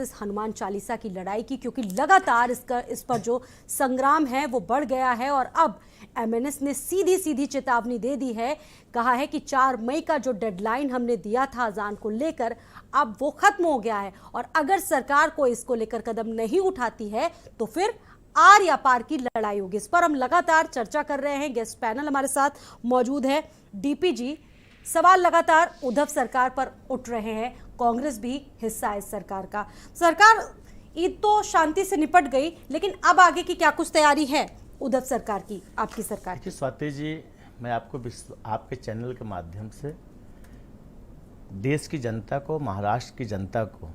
Versus Hanuman Chalisa की लड़ाई की, क्योंकि लगातार इस पर जो संग्राम है वो बढ़ गया है और अब एमएनएस ने सीधी सीधी चेतावनी दे दी है। कहा है कि 4 मई का जो डेडलाइन हमने दिया था अजान को लेकर अब वो खत्म हो गया है और अगर सरकार को इसको लेकर कदम नहीं उठाती है तो फिर आर या पार की लड़ाई होगी। इस पर हम लगातार चर्चा कर रहे हैं। गेस्ट पैनल हमारे साथ मौजूद है। डीपी जी, सवाल लगातार उद्धव सरकार पर उठ रहे हैं, कांग्रेस भी हिस्सा है इस सरकार का। सरकार ईद तो शांति से निपट गई, लेकिन अब आगे की क्या कुछ तैयारी है उद्धव सरकार की, आपकी सरकार की? स्वाति जी, मैं आपको आपके चैनल के माध्यम से देश की जनता को, महाराष्ट्र की जनता को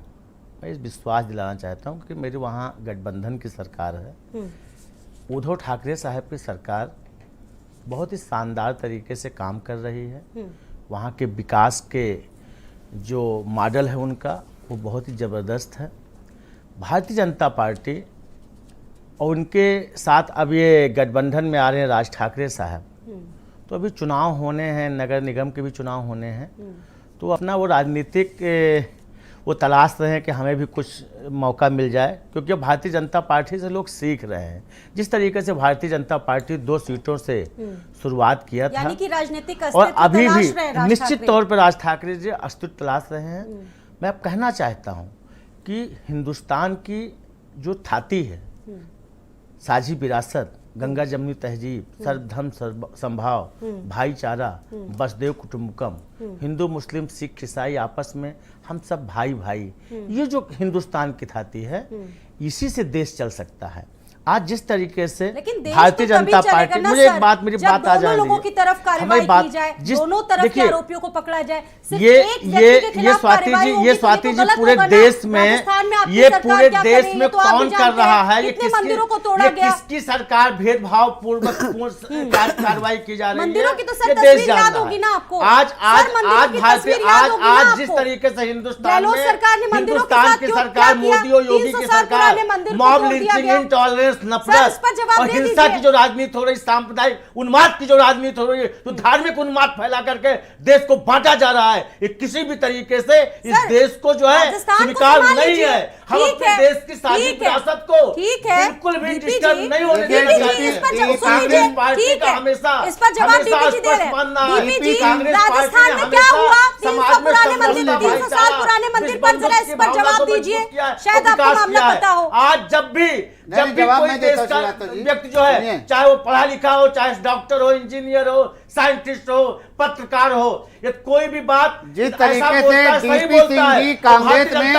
मैं इस विश्वास दिलाना चाहता हूं कि मेरी वहां गठबंधन की सरकार है। उद्धव ठाकरे साहब की सरकार बहुत ही शानदार तरीके से काम कर रही है। वहाँ के विकास के जो मॉडल है उनका वो बहुत ही ज़बरदस्त है। भारतीय जनता पार्टी और उनके साथ अब ये गठबंधन में आ रहे हैं राज ठाकरे साहब, तो अभी चुनाव होने हैं, नगर निगम के भी चुनाव होने हैं, तो अपना वो राजनीतिक वो तलाश रहे हैं कि हमें भी कुछ मौका मिल जाए, क्योंकि भारतीय जनता पार्टी से लोग सीख रहे हैं। जिस तरीके से भारतीय जनता पार्टी 2 सीटों से शुरुआत किया था, यानी कि राजनीतिक और अभी भी निश्चित तौर पर राज ठाकरे जी अस्तित्व तलाश रहे हैं। मैं अब कहना चाहता हूं कि हिंदुस्तान की जो थाती है, साझी विरासत, गंगा जमुनी तहजीब, सर्वधर्म संभाव, भाईचारा, वसुधैव कुटुंबकम, हिंदू मुस्लिम सिख ईसाई आपस में हम सब भाई भाई, ये जो हिंदुस्तान की थाती है, इसी से देश चल सकता है। आज जिस तरीके से भारतीय जनता पार्टी, मुझे एक बात, मेरी बात आ जाए, लोगों की तरफ कार्रवाई की जाए, दोनों तरफ के आरोपियों को पकड़ा जाए, ये स्वाति जी पूरे देश में कौन कर रहा है? ये मंदिरों को तोड़ा गया, किसकी सरकार भेदभाव पूर्वक कार्रवाई की जा रही है? मंदिरों की तो सब तस्वीर याद होगी ना आपको। आज जिस तरीके से हिंदुस्तान की सरकार, मोदी और योगी की सरकार मॉब लिंचिंग, इंटॉलरेंस, नफरत और हिंसा की जो राजनीति हो रही, सांप्रदायिक उन्माद की जो राजनीति हो रही है, तो धार्मिक उन्माद फैला करके देश को बांटा जा रहा है। ये किसी भी तरीके से इस देश को जो है स्वीकार नहीं है। हम अपने देश की साझी विरासत को बिल्कुल भी डिस्टर्ब नहीं होने देना चाहते हैं। कांग्रेस पार्टी का हमेशा स्पष्ट मानना है, कांग्रेस पार्टी ने हमेशा समाज में 300 साल पुराने मंदिर पर जरा इस पर जवाब दीजिए, शायद आपको मामला पता हो। आज जब भी कोई देश का व्यक्ति जो है, चाहे वो पढ़ा लिखा हो, चाहे डॉक्टर हो, इंजीनियर हो, साइंटिस्ट हो, पत्रकार हो, ये कोई भी बात जिस तरीके से डीपी सिंह जी कांग्रेस में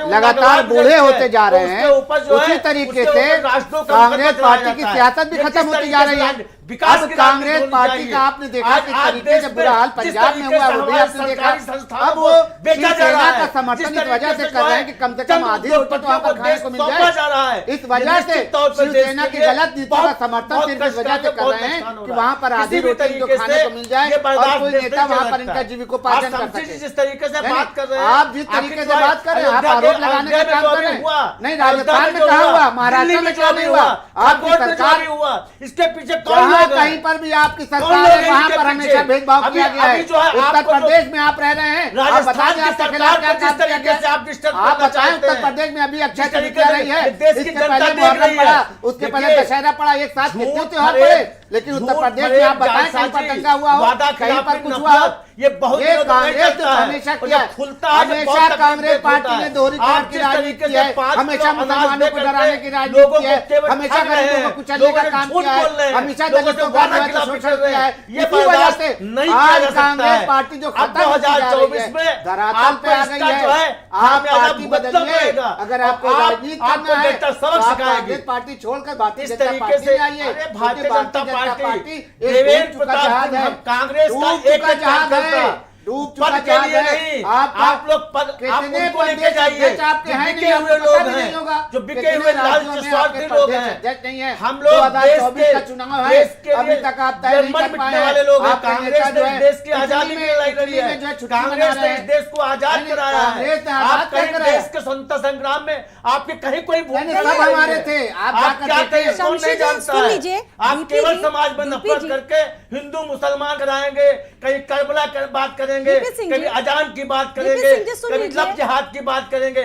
लगातार बूढ़े होते जा रहे हैं, उसी तरीके से कांग्रेस पार्टी की सियासत भी खत्म होती जा रही है। अब कांग्रेस पार्टी का आपने देखा किस तरीके से बुरा हाल पंजाब में हुआ, वो भी आपने देखा। अब वो शिवसेना का समर्थन इस वजह से कर रहे हैं कि कम से कम आधी रोटी तो वहां पर खाने को मिल जाए। इस वजह से शिवसेना की गलत नीतियों का समर्थन सिर्फ इस वजह से कर रहे हैं कि वहां पर आधी रोटी जो खाने को मिल जाए और कोई नेता वहां पर इनका जीविकोपार्जन कर सके। जिस तरीके से बात कर रहे हैं, आप जिस तरीके से बात कर रहे हैं, आप आरोप लगाने का काम कर रहे हैं। नहीं, राजस्थान में कहा हुआ, महाराष्ट्र में क्यों नहीं हुआ? आपकी सरकार हुआ, इसके पीछे कौन? कहीं पर भी आपकी सरकार है, वहां पर हमेशा भेदभाव किया गया है। उत्तर प्रदेश में आप रह रहे हैं, आप बताएं आपके खिलाफ क्या काम किया गया? आप बताएं उत्तर प्रदेश में अभी अक्षय तृतीया रही है, इसके पहले मुहर्रम पड़ा, उसके पहले दशहरा पड़ा, एक साथ कितने त्योहार पड़े, लेकिन उत्तर प्रदेश में आप बताएं कहीं पर दंगा हुआ हो, कहीं पर कुछ हुआ हो? ये कांग्रेस ने हमेशा किया, हमेशा कांग्रेस पार्टी ने दोहरी काम की राजनीति की है, हमेशा मुसलमानों को डराने की राजनीति की है, हमेशा गरीबों को कुचलने का काम किया है, हमेशा दलितों का शोषण किया है। इसी वजह से आज कांग्रेस पार्टी जो खत्म होती जा रही है, धरातल पे आ गई है। आप पार्टी बदलिए, अगर आपको राजनीति करना है तो आप कांग्रेस पार्टी छोड़कर भारतीय जनता पार्टी में आइए। भारतीय जनता पार्टी एक डूब चुका जहाज है, कांग्रेस का जहाज है, डूब चुका जहाज है। आप लोग कितने लेके जाइए, आपके हैं बिके हुए लोग हैं, जो बिके हुए स्वार्थी लोग हैं। हम लोग 2024 का चुनाव है, अभी तक आप तय नहीं कर पाए वाले लोग हैं। कांग्रेस जो ने है देश की आजादी में लड़ रही है, कांग्रेस ने इस देश को आजाद कराया है। आप कहीं देश के स्वतंत्रता संग्राम में आपके कहीं कोई सब हमारे थे, आप क्या कहें, कौन नहीं जानता है? आप केवल समाज में नफरत करके हिंदू मुसलमान कराएंगे, कहीं करबला बात करेंगे, कभी अजान की बात करेंगे, कभी लब जिहाद की बात करेंगे।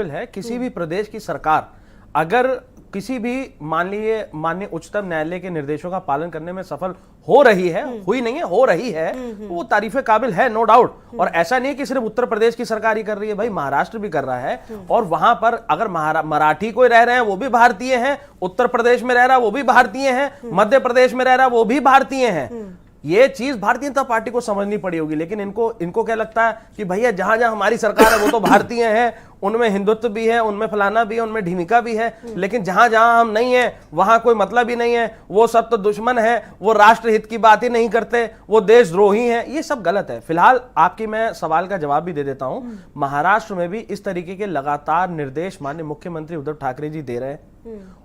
काबिल है। किसी भी प्रदेश की सरकार अगर किसी भी माननीय उच्चतम न्यायालय के निर्देशों का पालन करने में सफल हो रही है, हुई नहीं है, हो रही है, वो तारीफे काबिल है, नो डाउट। और ऐसा नहीं है कि सिर्फ उत्तर प्रदेश की सरकार ही कर रही है, भाई महाराष्ट्र भी कर रहा है। और वहां पर अगर मराठी कोई रह रहे हैं वो भी भारतीय हैं, उत्तर प्रदेश में रह रहा है वो भी भारतीय हैं, मध्य प्रदेश में रह रहा है वो भी भारतीय हैं। ये चीज भारतीय जनता पार्टी को समझनी पड़ी होगी, लेकिन इनको क्या लगता है कि भैया जहां जहां हमारी सरकार है वो तो भारतीय है, उनमें हिंदुत्व भी है, उनमें फलाना भी है, उनमें ढिमिका भी है, लेकिन जहां जहां हम नहीं है वहां कोई मतलब ही नहीं है, वो सब तो दुश्मन है, वो राष्ट्र हित की बात ही नहीं करते, वो देशद्रोही हैं। ये सब गलत है। फिलहाल आपकी मैं सवाल का जवाब भी दे देता हूं। महाराष्ट्र में भी इस तरीके के लगातार निर्देश माननीय मुख्यमंत्री उद्धव ठाकरे जी दे रहे हैं,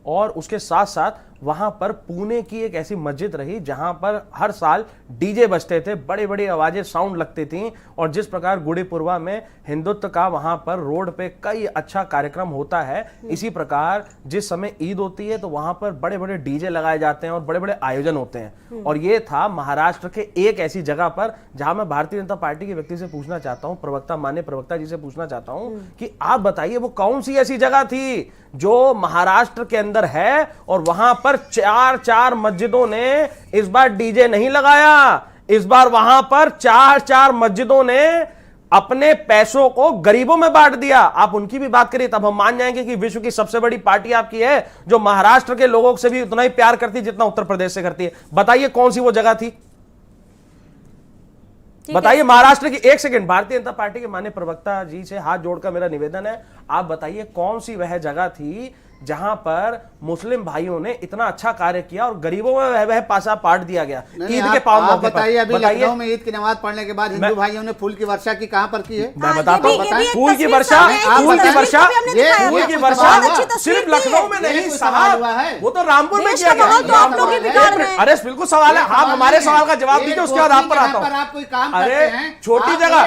और उसके साथ साथ वहां पर पुणे की एक ऐसी मस्जिद रही जहां पर हर साल डीजे बजते थे, बड़ी बड़ी आवाजें साउंड लगती थी, और जिस प्रकार गुड़ी पुरवा में हिंदुत्व का वहां पर रोड पे कई अच्छा कार्यक्रम होता है, इसी प्रकार जिस समय ईद होती है तो वहां पर बड़े बड़े डीजे लगाए जाते हैं और बड़े बड़े आयोजन होते हैं। और ये था महाराष्ट्र के एक ऐसी जगह पर जहां मैं भारतीय जनता पार्टी के व्यक्ति से पूछना चाहता हूं, माननीय प्रवक्ता जी से पूछना चाहता हूं कि आप बताइए वो कौन सी ऐसी जगह थी जो महाराष्ट्र के अंदर है और वहां पर चार मस्जिदों ने इस बार डीजे नहीं लगाया, इस बार वहां पर चार मस्जिदों ने अपने पैसों को गरीबों में बांट दिया। आप उनकी भी बात करिए तब हम मान जाएंगे कि विश्व की सबसे बड़ी पार्टी आपकी है जो महाराष्ट्र के लोगों से भी उतना ही प्यार करती है जितना उत्तर प्रदेश से करती है। बताइए कौन सी वो जगह थी, बताइए महाराष्ट्र की। एक सेकंड, भारतीय जनता पार्टी के माननीय प्रवक्ता जी से हाथ जोड़कर मेरा निवेदन है, आप बताइए कौन सी वह जगह थी जहां पर मुस्लिम भाइयों ने इतना अच्छा कार्य किया और गरीबों में वह पासा पाट दिया गया ईद के पावन मौके पर। बताइए अभी लखनऊ में ईद की नमाज पढ़ने के बाद हिंदू भाइयों ने फूल की वर्षा की कहां पर की है? मैं बताता हूं, फूल की वर्षा सिर्फ लखनऊ में नहीं साहब, वो तो रामपुर में किया गया। अरे बिल्कुल सवाल है, आप हमारे सवाल का जवाब दीजिए, उसके बाद आप पर आता हूं। अरे छोटी जगह,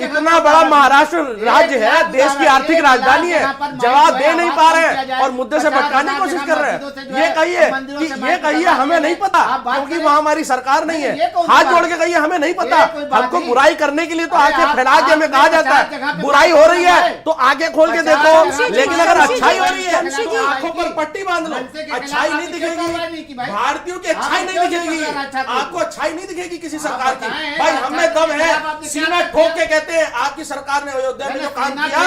इतना बड़ा महाराष्ट्र राज्य है, देश की आर्थिक राजधानी है, जवाब दे नहीं पा रहे हैं और मुद्दे से भटकाने की कोशिश कर रहे हैं। ये कहिए हमें नहीं पता क्योंकि वहां हमारी सरकार नहीं है। हाथ जोड़ के कहिए हमें नहीं पता। हमको बुराई करने के लिए तो आंखें फैला के हमें कहा जाता है बुराई हो रही है तो आंखें खोल के देखो, लेकिन अगर अच्छाई हो रही है तो आंखों पर पट्टी बांध लो। अच्छाई नहीं दिखेगी, भारतीयों की अच्छाई नहीं दिखेगी, आपको अच्छाई नहीं दिखेगी किसी सरकार की। भाई हमें दम है, सीना ठोक के कहते हैं आपकी सरकार ने अयोध्या में जो काम किया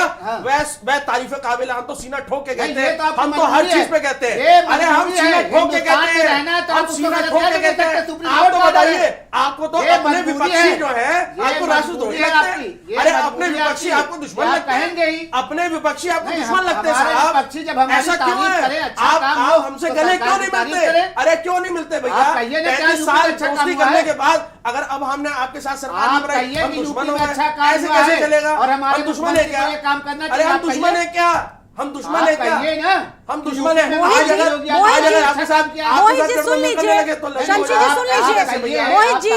वह तारीफ काबिल, हम तो सीना ठोक के कहते हैं, हम तो हर चीज पे कहते हैं। अरे हम सीना ठोक के कहते हैं, हम सीना ठोक के कहते हैं। आप तो बताइए, आपको तो अपने विपक्षी जो है आपको राष्ट्रद्रोही लगते हैं। अरे अपने विपक्षी आपको दुश्मन लगते हैं, अपने विपक्षी आपको दुश्मन लगते हैं साहब। ऐसा क्यों है? आप हमसे गले क्यों नहीं मिलते? अरे क्यों नहीं मिलते भैया? 35 साल दोस्ती करने के बाद अगर अब हमने आपके साथ सरकार में बनाई, हम दुश्मन हो गए, ऐसे कैसे चलेगा? हम दुश्मन है क्या? अरे हम दुश्मन है क्या? हम दुश्मन है क्या? हम दुश्मन है। आज अगर आपके साथ मोहित जी सुन लीजिए, शमशी जी सुन लीजिए, मोहित जी,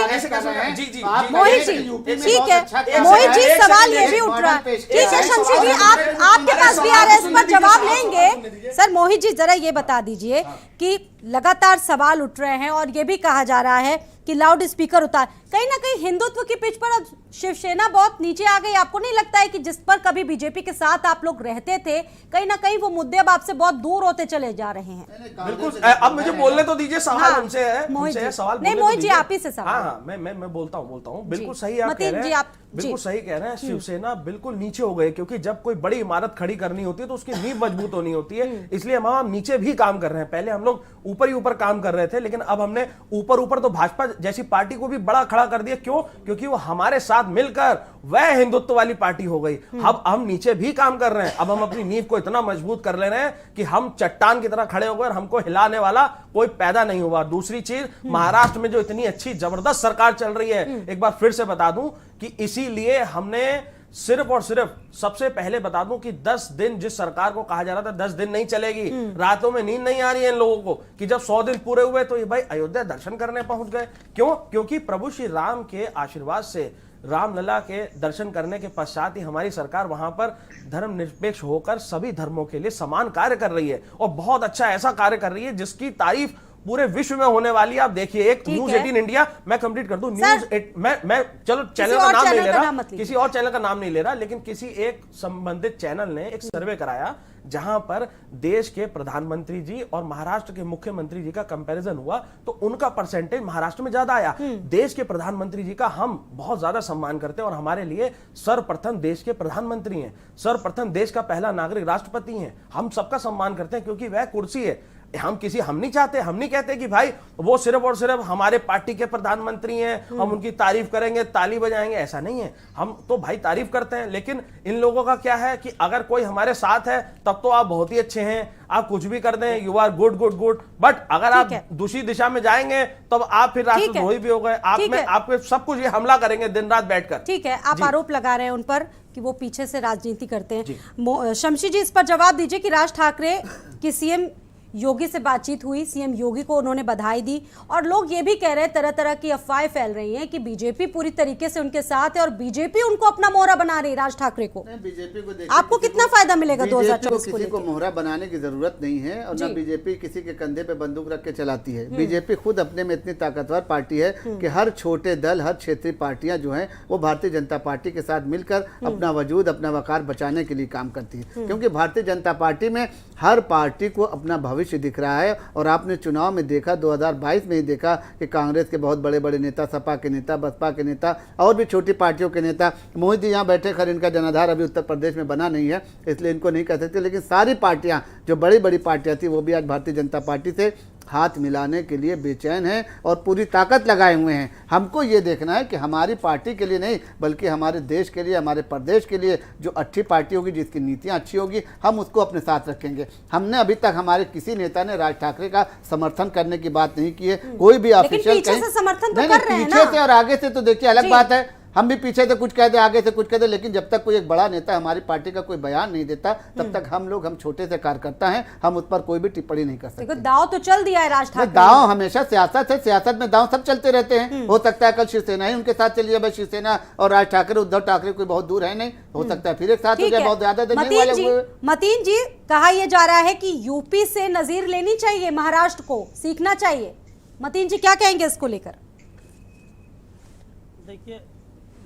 मोहित जी ठीक है, मोहित जी सवाल ये भी उठ रहा है, ठीक है शमशी जी आपके पास भी आ रहा है, इस पर जवाब लेंगे। सर मोहित जी जरा ये बता दीजिए कि लगातार सवाल उठ रहे हैं और ये भी कहा जा रहा है कि लाउड स्पीकर उतार, कहीं ना कहीं हिंदुत्व की पिच पर अब शिवसेना बहुत नीचे आ गई। आपको नहीं लगता है कि जिस पर कभी बीजेपी के साथ आप लोग रहते थे, कहीं ना कहीं वो मुद्दे अब आपसे बहुत दूर होते चले जा रहे हैं? बिल्कुल, अब मुझे बोलने तो दीजिए, सवाल उनसे है, सवाल नहीं मोहित जी आप ही से सवाल। हाँ मैं बोलता हूँ बिल्कुल सही आप कह रहे हैं, बिल्कुल सही कह रहे हैं। शिवसेना बिल्कुल नीचे हो गए क्योंकि जब कोई बड़ी इमारत खड़ी करनी होती है तो उसकी नींव मजबूत होनी होती है, इसलिए हम नीचे भी काम कर रहे हैं। पहले हम लोग ऊपर ही ऊपर काम कर रहे थे, लेकिन अब हमने ऊपर तो भाजपा जैसी पार्टी को भी बड़ा खड़ा कर दिया। क्यों? क्योंकि वो हमारे साथ मिलकर वह हिंदुत्व वाली पार्टी हो गई। अब हम नीचे भी काम कर रहे हैं, अब हम अपनी नींव को इतना मजबूत कर ले रहे हैं कि हम चट्टान की तरह खड़े हो गए और हमको हिलाने वाला कोई पैदा नहीं हुआ। दूसरी चीज, महाराष्ट्र में जो इतनी अच्छी जबरदस्त सरकार चल रही है, एक बार फिर से बता दूं कि इसीलिए हमने सिर्फ और सिर्फ सबसे पहले बता दूं कि 10 दिन जिस सरकार को कहा जा रहा था 10 दिन नहीं चलेगी, रातों में नींद नहीं आ रही है इन लोगों को कि जब 100 दिन पूरे हुए तो ये भाई अयोध्या दर्शन करने पहुंच गए। क्यों? क्योंकि प्रभु श्री राम के आशीर्वाद से, रामलला के दर्शन करने के पश्चात ही हमारी सरकार वहां पर धर्मनिरपेक्ष होकर सभी धर्मों के लिए समान कार्य कर रही है और बहुत अच्छा ऐसा कार्य कर रही है जिसकी तारीफ पूरे विश्व में होने वाली। आप देखिए एक न्यूज 18 इंडिया, मैं कंप्लीट कर दूं, मैं चलो चैनल का नाम नहीं ले रहा, किसी और चैनल का नाम नहीं ले रहा, लेकिन किसी एक संबंधित चैनल ने एक सर्वे कराया जहां पर देश के प्रधानमंत्री जी और महाराष्ट्र के मुख्यमंत्री जी का कंपैरिजन हुआ तो उनका परसेंटेज महाराष्ट्र में ज्यादा आया। देश के प्रधानमंत्री जी का हम बहुत ज्यादा सम्मान करते हैं और हमारे लिए सर्वप्रथम देश के प्रधानमंत्री हैं, सर्वप्रथम देश का पहला नागरिक राष्ट्रपति हैं। हम सबका सम्मान करते हैं क्योंकि वह कुर्सी है। हम नहीं चाहते, हम नहीं कहते कि भाई वो सिर्फ और सिर्फ हमारे पार्टी के प्रधानमंत्री हैं, हम उनकी तारीफ करेंगे, ताली बजाएंगे, ऐसा नहीं है। हम तो भाई तारीफ करते हैं, लेकिन इन लोगों का क्या है कि अगर कोई हमारे साथ है तब तो आप बहुत ही अच्छे हैं, आप कुछ भी कर दें, you are good good good, but अगर आप दूसरी दिशा में जाएंगे तब आप फिर राष्ट्रद्रोही भी हो गए। आप पे सब कुछ ये हमला करेंगे दिन रात बैठकर। ठीक है, आप आरोप लगा रहे हैं उन पर कि वो पीछे से राजनीति करते हैं। शमशी जी, इस पर जवाब दीजिए कि राज ठाकरे की सीएम योगी से बातचीत हुई, सीएम योगी को उन्होंने बधाई दी और लोग ये भी कह रहे हैं, तरह तरह की अफवाहें फैल रही हैं कि बीजेपी पूरी तरीके से उनके साथ है और बीजेपी उनको अपना मोहरा बना रही है राज ठाकरे को। बीजेपी को आपको कितना फायदा मिलेगा 2024 को? किसी को मोहरा बनाने की जरूरत नहीं है और ना बीजेपी किसी के कंधे पे बंदूक रख के चलाती है। बीजेपी खुद अपने में इतनी ताकतवर पार्टी है कि हर छोटे दल, हर क्षेत्रीय पार्टियां जो है वो भारतीय जनता पार्टी के साथ मिलकर अपना वजूद, अपना वकार बचाने के लिए काम करती है। क्योंकि भारतीय जनता पार्टी में हर पार्टी को अपना भविष्य दिख रहा है और आपने चुनाव में देखा, 2022 में ही देखा कि कांग्रेस के बहुत बड़े बड़े नेता, सपा के नेता, बसपा के नेता और भी छोटी पार्टियों के नेता, मोदी जी यहाँ बैठे, खैर इनका जनाधार अभी उत्तर प्रदेश में बना नहीं है इसलिए इनको नहीं कह सकते, लेकिन सारी पार्टियां जो बड़ी बड़ी पार्टियां थी वो भी आज भारतीय जनता पार्टी से हाथ मिलाने के लिए बेचैन हैं और पूरी ताकत लगाए हुए हैं। हमको ये देखना है कि हमारी पार्टी के लिए नहीं बल्कि हमारे देश के लिए, हमारे प्रदेश के लिए जो अच्छी पार्टी होगी, जिसकी नीतियां अच्छी होगी, हम उसको अपने साथ रखेंगे। हमने अभी तक हमारे किसी नेता ने राज ठाकरे का समर्थन करने की बात नहीं की है। कोई भी ऑफिशियल पीछे से और आगे से तो देखिए अलग बात है, हम भी पीछे से कुछ कह दे, आगे से कुछ कह दे, लेकिन जब तक कोई एक बड़ा नेता हमारी पार्टी का कोई बयान नहीं देता तब तक हम छोटे से कार्यकर्ता हैं, हम उस पर कोई भी टिप्पणी नहीं कर सकते। दाव तो चल दिया है राज ठाकरे। दाव हमेशा सियासत है, सियासत में दाव सब चलते रहते हैं। हो सकता है कल शिवसेना ही उनके साथ चलिए, भाई शिवसेना और राज ठाकरे, उद्धव ठाकरे कोई बहुत दूर है नहीं, हो सकता है फिर एक साथ हो जाए, बहुत ज्यादा दिन नहीं वाले हुए। मतीन जी, कहा यह जा रहा है कि यूपी से नजीर लेनी चाहिए, महाराष्ट्र को सीखना चाहिए। मतीन जी क्या कहेंगे इसको लेकर?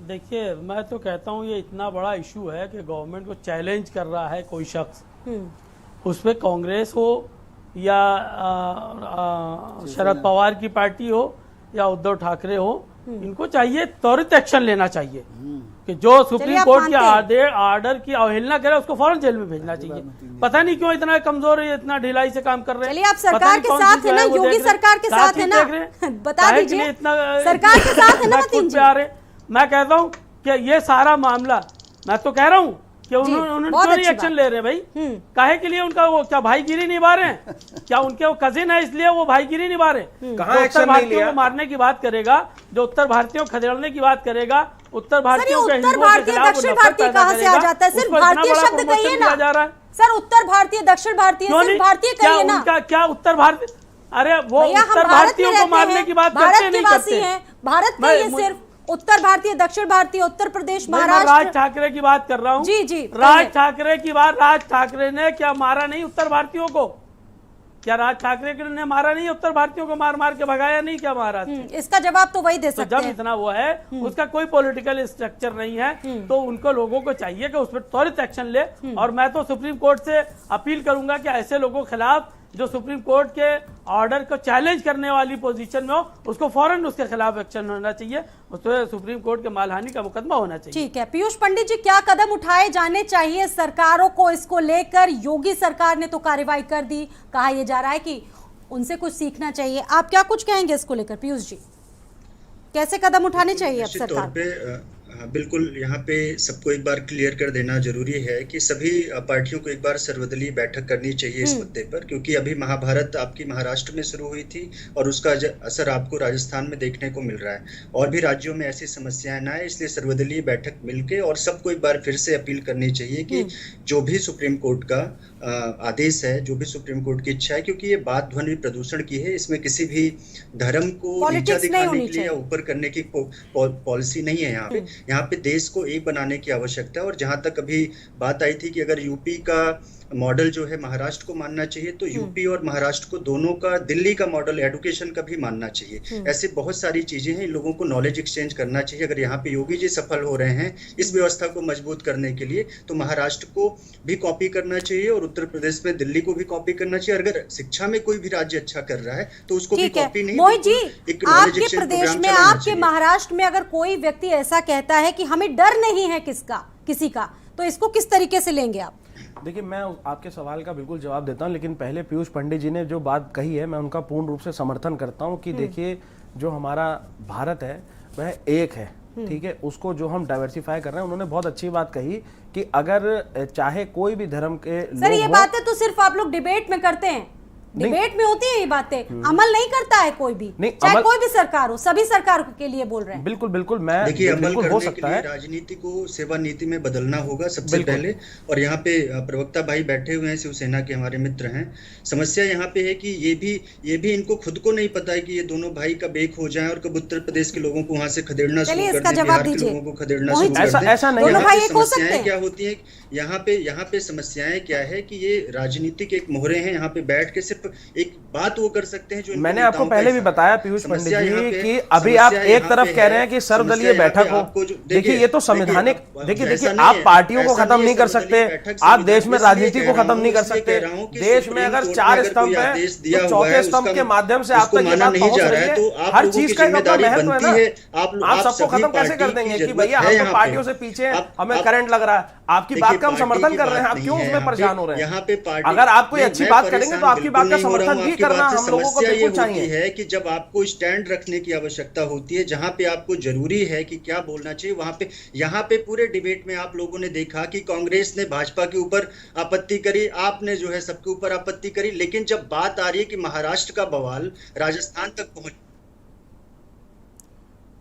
देखिए मैं तो कहता हूँ ये इतना बड़ा इशू है कि गवर्नमेंट को चैलेंज कर रहा है कोई शख्स, उस पर कांग्रेस हो या शरद पवार की पार्टी हो या उद्धव ठाकरे हो, इनको चाहिए त्वरित एक्शन लेना चाहिए कि जो सुप्रीम कोर्ट के आर्डर की अवहेलना करे उसको फौरन जेल में भेजना चाहिए। पता नहीं क्यों इतना कमजोर है, इतना ढिलाई से काम कर रहे हैं। चलिए आप सरकार के साथ है ना, योगी सरकार के साथ है ना, बता दीजिए सरकार के साथ है ना मतीन जी। मैं कहता हूँ कि ये सारा मामला, मैं तो कह रहा हूँ कि उन्होंने क्यों नहीं एक्शन ले रहे भाई? काहे के लिए? उनका वो क्या भाईगिरी निभा रहे हैं क्या? उनके वो कजिन है इसलिए वो भाईगिरी निभा रहे? कहाँ उत्तर भारतीयों को मारने की बात करेगा, जो उत्तर भारतीयों को खदेड़ने की बात करेगा, उत्तर भारतीयों के उत्तर भारतीय दक्षिण भारतीय कहाँ से आ जाता है? सिर्फ भारतीय शब्द कहिए ना सर, उत्तर भारतीय दक्षिण भारतीय सिर्फ भारतीय कहिए ना। क्या उत्तर भारतीय? अरे वो उत्तर भारतीयों को मारने की बात करते नहीं करते हैं। भारत में ये सिर्फ उत्तर भारतीय, दक्षिण भारतीय, उत्तर प्रदेश, महाराष्ट्र। राज ठाकरे की बात कर रहा हूँ। जी जी, राज ठाकरे की बात। राज ठाकरे ने क्या मारा नहीं उत्तर भारतीयों को? क्या राज ठाकरे ने मारा नहीं उत्तर भारतीयों को? मार मार के भगाया नहीं क्या महाराज? इसका जवाब तो वही दे सकते हैं। जब इतना वो है, उसका कोई पॉलिटिकल स्ट्रक्चर नहीं है, तो उनको लोगों को चाहिए कि उस पर त्वरित एक्शन ले। और मैं तो सुप्रीम कोर्ट से अपील करूंगा कि ऐसे लोगों के खिलाफ जो सुप्रीम कोर्ट के ऑर्डर को चैलेंज करने वाली पोजीशन में हो, उसको फौरन उसके खिलाफ एक्शन होना चाहिए, उस पर सुप्रीम कोर्ट के मानहानि का मुकदमा होना चाहिए। ठीक है पीयूष पंडित जी, क्या कदम उठाए जाने चाहिए सरकारों को इसको लेकर? योगी सरकार ने तो कार्रवाई कर दी, कहा यह जा रहा है कि उनसे कुछ सीखना चाहिए। आप क्या कुछ कहेंगे इसको लेकर पीयूष जी? कैसे कदम उठाने चाहिए अब सरकार? बिल्कुल, यहाँ पे सबको एक बार क्लियर कर देना जरूरी है कि सभी पार्टियों को एक बार सर्वदलीय बैठक करनी चाहिए इस मुद्दे पर, क्योंकि अभी महाभारत आपकी महाराष्ट्र में शुरू हुई थी और उसका असर आपको राजस्थान में देखने को मिल रहा है, और भी राज्यों में ऐसी समस्याएं ना है। इसलिए सर्वदलीय बैठक मिलके और सबको एक बार फिर से अपील करनी चाहिए कि जो भी सुप्रीम कोर्ट का आदेश है, जो भी सुप्रीम कोर्ट की इच्छा है, क्योंकि ये बात ध्वनि प्रदूषण की है, इसमें किसी भी धर्म को नीचा दिखाने के लिए या ऊपर करने की पॉलिसी नहीं है। यहाँ पे देश को एक बनाने की आवश्यकता है। और जहां तक अभी बात आई थी कि अगर यूपी का मॉडल जो है महाराष्ट्र को मानना चाहिए, तो यूपी और महाराष्ट्र को दोनों का, दिल्ली का मॉडल एडुकेशन का भी मानना चाहिए। ऐसे बहुत सारी चीजें हैं, इन लोगों को नॉलेज एक्सचेंज करना चाहिए। अगर यहाँ पे योगी जी सफल हो रहे हैं इस व्यवस्था को मजबूत करने के लिए, तो महाराष्ट्र को भी कॉपी करना चाहिए और उत्तर प्रदेश में दिल्ली को भी कॉपी करना चाहिए। अगर शिक्षा में कोई भी राज्य अच्छा कर रहा है तो उसको भी ठीक है कॉपी नहीं, मोहित जी, एक knowledge आपके exchange प्रदेश program में, चलाना आपके चाहिए। महाराष्ट्र में अगर कोई व्यक्ति ऐसा कहता है कि हमें डर नहीं है किसी का, तो इसको किस तरीके से लेंगे आप? देखिए, मैं आपके सवाल का बिल्कुल जवाब देता हूं, लेकिन पहले पीयूष पंडित जी ने जो बात कही है मैं उनका पूर्ण रूप से समर्थन करता हूं कि देखिए, जो हमारा भारत है वह एक है, ठीक है, उसको जो हम डाइवर्सिफाई कर रहे हैं, उन्होंने बहुत अच्छी बात कही कि अगर चाहे कोई भी धर्म के सर, ये बातें तो सिर्फ आप लोग डिबेट में करते हैं, डिबेट में होती है ये बातें, अमल नहीं करता है कोई भी, चाहे कोई भी सरकार हो, सभी सरकार के लिए बोल रहे हैं। बिल्कुल बिल्कुल, मैं देखिए, अमल बिल्कुल हो करने सकता के लिए है, राजनीति को सेवा नीति में बदलना होगा सबसे पहले। और यहाँ पे प्रवक्ता भाई बैठे हुए हैं, शिवसेना के हमारे मित्र हैं। समस्या यहाँ पे है कि ये भी इनको खुद को नहीं पता है कि ये दोनों भाई कब एक हो जाएं और कब उत्तर प्रदेश के लोगों को वहां से खदेड़ना शुरू कर दें, बिहार के लोगों को खदेड़ना शुरू कर दें। ऐसा नहीं है। समस्याएं क्या होती है यहाँ पे समस्याएं क्या है कि ये राजनीतिक एक मोहरे हैं, यहाँ पे बैठ के सिर्फ एक बात वो कर सकते हैं जो मैंने आपको पहले भी बताया पीयूष पंडित जी कि अभी आप एक तरफ कह रहे हैं कि सर्वदलीय बैठक हो। देखिए, ये तो संवैधानिक, देखिए आप पार्टियों को खत्म नहीं कर सकते, आप देश में राजनीति को खत्म नहीं कर सकते। देश में अगर 4 स्तंभ है तो चौथे स्तंभ के माध्यम से आप तक ये बात पहुंच रही है। हर चीज का एक अपना महत्व है ना। आप सबको खत्म कैसे कर देंगे कि भैया हम तो पार्टियों से पीछे, हमें करंट लग रहा है? आपकी बात का हम समर्थन कर रहे हैं, आप क्यों उसमें परेशान हो रहे हैं? अगर आप कोई अच्छी बात करेंगे तो आपकी बात का समर्थन भी करना हम लोगों को बिल्कुल चाहिए। है कि जब आपको स्टैंड रखने की आवश्यकता होती है, जहां पे आपको जरूरी है कि क्या बोलना चाहिए, वहां पे, यहाँ पे पूरे डिबेट में आप लोगों ने देखा कि कांग्रेस ने भाजपा के ऊपर आपत्ति करी, आपने जो है सबके ऊपर आपत्ति करी, लेकिन जब बात आ रही है कि महाराष्ट्र का बवाल राजस्थान तक पहुंच,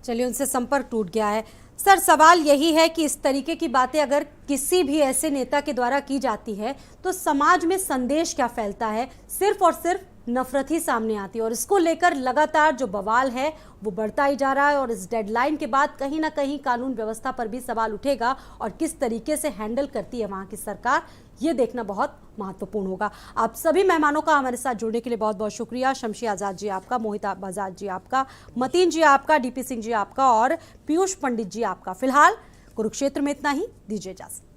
चलिए, उनसे संपर्क टूट गया है। सर, सवाल यही है कि इस तरीके की बातें अगर किसी भी ऐसे नेता के द्वारा की जाती है तो समाज में संदेश क्या फैलता है? सिर्फ और सिर्फ नफरत ही सामने आती है, और इसको लेकर लगातार जो बवाल है वो बढ़ता ही जा रहा है। और इस डेडलाइन के बाद कहीं ना कहीं कानून व्यवस्था पर भी सवाल उठेगा, और किस तरीके से हैंडल करती है वहाँ की सरकार, ये देखना बहुत महत्वपूर्ण होगा। आप सभी मेहमानों का हमारे साथ जुड़ने के लिए बहुत बहुत शुक्रिया। शमशी आज़ाद जी आपका, मोहित आज़ाद जी आपका, मतीन जी आपका, डीपी सिंह जी आपका और पीयूष पंडित जी आपका। फिलहाल कुरुक्षेत्र में इतना ही, दीजिए इजाजत।